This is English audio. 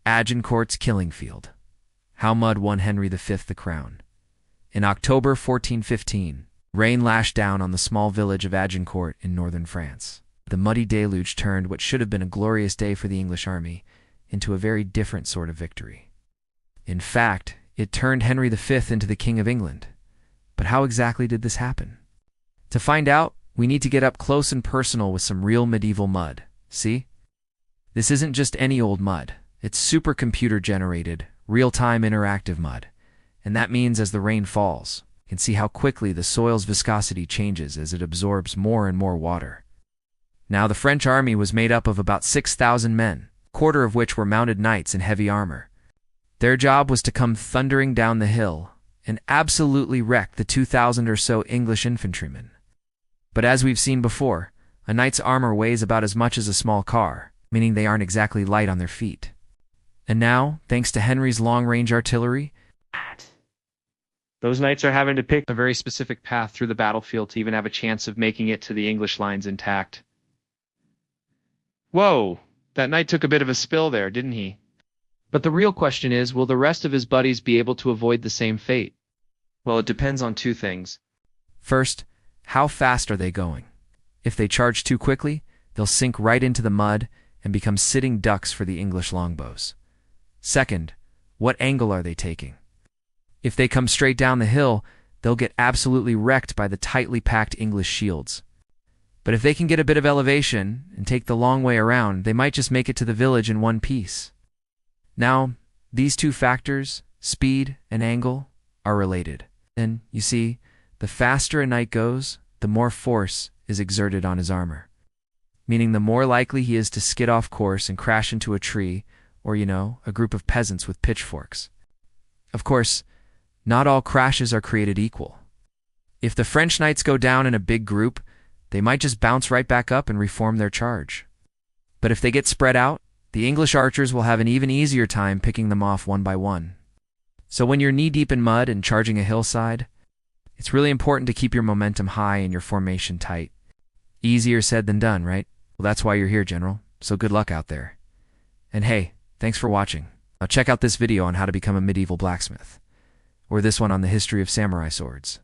Agincourt's killing field. How mud won Henry V the crown. In October 1415, rain lashed down on the small village of Agincourt in northern France. The muddy deluge turned what should have been a glorious day for the English army into a very different sort of victory. In fact, it turned Henry V into the King of England. But how exactly did this happen? To find out, we need to get up close and personal with some real medieval mud. See? This isn't just any old mud. It's supercomputer-generated, real-time interactive mud. And that means as the rain falls, you can see how quickly the soil's viscosity changes as it absorbs more and more water. Now, the French army was made up of about 6,000 men, a quarter of which were mounted knights in heavy armor. Their job was to come thundering down the hill and absolutely wreck the 2,000 or so English infantrymen. But as we've seen before, a knight's armor weighs about as much as a small car, meaning they aren't exactly light on their feet. And now, thanks to Henry's long-range artillery, those knights are having to pick a very specific path through the battlefield to even have a chance of making it to the English lines intact. Whoa, that knight took a bit of a spill there, didn't he? But the real question is, will the rest of his buddies be able to avoid the same fate? Well, it depends on two things. First, how fast are they going? If they charge too quickly, they'll sink right into the mud and become sitting ducks for the English longbows. Second, what angle are they taking? If they come straight down the hill, they'll get absolutely wrecked by the tightly packed English shields. But if they can get a bit of elevation and take the long way around, they might just make it to the village in one piece. Now, these two factors, speed and angle, are related. And, you see, the faster a knight goes, the more force is exerted on his armor. Meaning the more likely he is to skid off course and crash into a tree, or, a group of peasants with pitchforks. Of course, not all crashes are created equal. If the French knights go down in a big group, they might just bounce right back up and reform their charge. But if they get spread out, the English archers will have an even easier time picking them off one by one. So when you're knee-deep in mud and charging a hillside, it's really important to keep your momentum high and your formation tight. Easier said than done, right? Well, that's why you're here, General. So good luck out there. And hey, thanks for watching. Now check out this video on how to become a medieval blacksmith, or this one on the history of samurai swords.